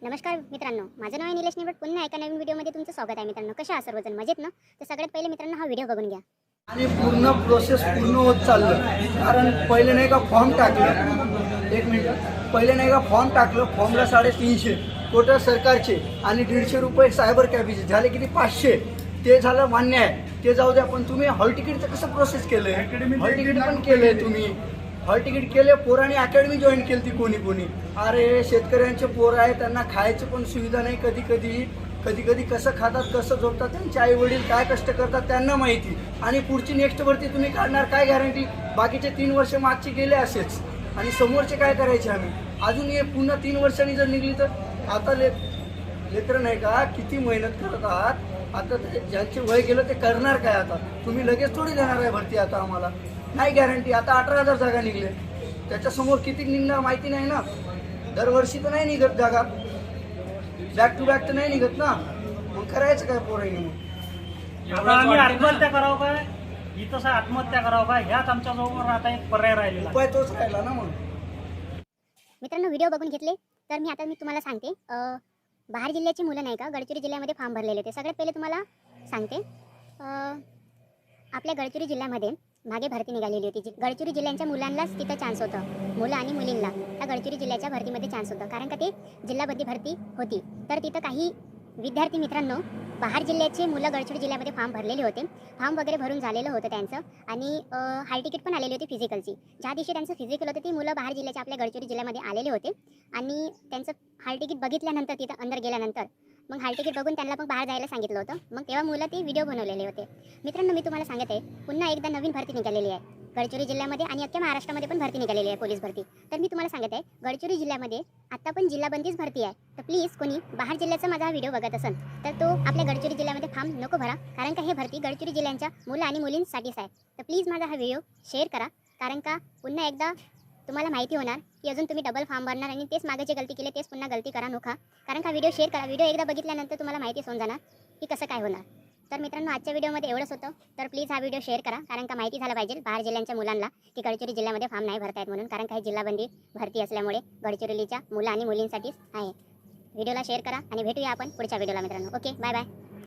नमस्कार मित्रांनो, माझं नाव आहे निलेश निवड. पुन्हा एका नवीन व्हिडिओमध्ये तुमचं स्वागत आहे मित्रांनो. कशा आहात सर्वजण? मजेत ना? तर सगळ्यात पहिले मित्रांनो हा व्हिडिओ बघून घ्या. आणि पूर्ण प्रोसेस पूर्ण होत चाललं. कारण पहिले नाही का फॉर्म टाकलं, एक मिनिट, पहिले नाही का फॉर्म टाकलं, फॉर्मला 350 टोटल सरकारचे आणि 150 रुपये सायबर कॅफेचे झाले, किती 500. ते झालं, मान्य आहे, ते जाऊ द्या. पण तुम्ही हॉल तिकीटचं कसं प्रोसेस केलंय? हॉल तिकीट पण केलंय तुम्ही, हॉल तिकीट केले, पोरांनी अकॅडमी जॉईन केली ती कोणी. अरे शेतकऱ्यांचे पोरं आहेत, त्यांना खायची पण सुविधा नाही. कधी कधी कसं खातात, कसं झोपतात, त्यांचे आई वडील काय कष्ट करतात त्यांना माहिती. आणि पुढची नेक्स्ट भरती तुम्ही काढणार, काय गॅरंटी? बाकीचे 3 वर्ष मागचे गेले असेच, आणि समोरचे काय करायचे आम्ही? अजून हे पुन्हा 3 वर्षांनी जर निघली तर आता लेकरं नाही का किती मेहनत करत आहात. आता ज्यांचे वय गेलं ते करणार काय? आता तुम्ही लगेच थोडी देणार आहे भरती आता आम्हाला? नाही गॅरंटी. आता 18,000 जागा निघले, त्याच्यासमोर किती निघणार माहिती नाही ना. दरवर्षी तर नाही निघत जागा, बॅक टू बॅक तर नाही निघत ना. मग करायचं काय पोरांनी? मग आता आम्ही आत्महत्या करावं काय? इथं आत्महत्या करावं काय? ह्याच आमच्याजवळ आता एक पर्याय राहिलेला. उपाय तोच राहिला ना. मग मित्रांनो व्हिडिओ बघून घेतले तर मी तुम्हाला सांगते. बाहेर जिल्ह्याची मुलं नाही का गडचिरोली जिल्ह्यामध्ये फॉर्म भरलेले होते. सगळ्यात पहिले तुम्हाला सांगते, आपल्या गडचिरोली जिल्ह्यामध्ये मागे भरती निघालेली होती. गडचिरोली जिल्ह्याच्या मुलांनाच तिथं चान्स होतं, मुलं आणि मुलींना त्या गडचिरोली जिल्ह्याच्या भरतीमध्ये चान्स होतं. कारण का ते जिल्हाबद्धी भरती होती. तर तिथं काही विद्यार्थी मित्रांनो, बाहेर जिल्ह्याचे मुलं गडचिरोली जिल्ह्यामध्ये फॉर्म भरलेले होते. फॉर्म वगैरे भरून झालेलं होतं त्यांचं, आणि हॉल तिकीट पण आलेली होती फिजिकलची. ज्या दिवशी त्यांचं फिजिकल होतं ती मुलं बाहेर जिल्ह्याच्या आपल्या गडचिरोली जिल्ह्यामध्ये आलेले होते. आणि त्यांचं हॉल तिकीट बघितल्यानंतर, तिथं अंदर गेल्यानंतर मग हॉल तिकीट बघून त्यांना पण बाहेर जायला सांगितलं होतं. मग तेव्हा मुलं ते व्हिडिओ बनवलेले होते. मित्रांनो मी तुम्हाला सांगत आहे, पुन्हा एकदा नवीन भरती निघालेली आहे गडचिरोली जिल्ह्यामध्ये, आणि अख्ख्या महाराष्ट्रामध्ये पण भरती निघालेली आहे पोलीस भरती. तर मी तुम्हाला सांगत आहे, गडचिरोली जिल्ह्यामध्ये आता पण जिल्हाबंदीच भरती आहे. तर प्लीज कोणी बाहेर जिल्ह्याचा माझा हा व्हिडिओ बघत असेल तर तो आपल्या गडचिरोली जिल्ह्यामध्ये फॉर्म नको भरा. कारण का हे भरती गडचिरोली जिल्ह्याच्या मुलं आणि मुलींसाठीच आहे. तर प्लीज माझा हा व्हिडिओ शेअर करा. कारण का पुन्हा एकदा तुम्हाला माहिती होणार की अजून तुम्ही डबल फॉर्म भरणार, आणि तेच मागे जे गलती केली तेच पुन्हा गलती करा नका. कारण का व्हिडिओ शेअर करा. व्हिडिओ एकदा बघितल्यानंतर तुम्हाला माहिती होऊन जाणार की कसं काय होणार. तर मित्रांनो आजच्या व्हिडिओमध्ये एवढंच होतं. तर प्लीज हा व्हिडिओ शेअर करा. कारण का माहिती झालं पाहिजे बाहेर जिल्ह्यांच्या मुलांना की गडचिरोली जिल्ह्यामध्ये फॉर्म नाही भरतायत म्हणून. कारण काही जिल्हाबंदी भरती असल्यामुळे गडचिरोलीच्या मुलं आणि मुलींसाठीच आहे. व्हिडिओला शेअर करा आणि भेटूया आपण पुढच्या व्हिडिओला मित्रांनो. Okay, bye bye.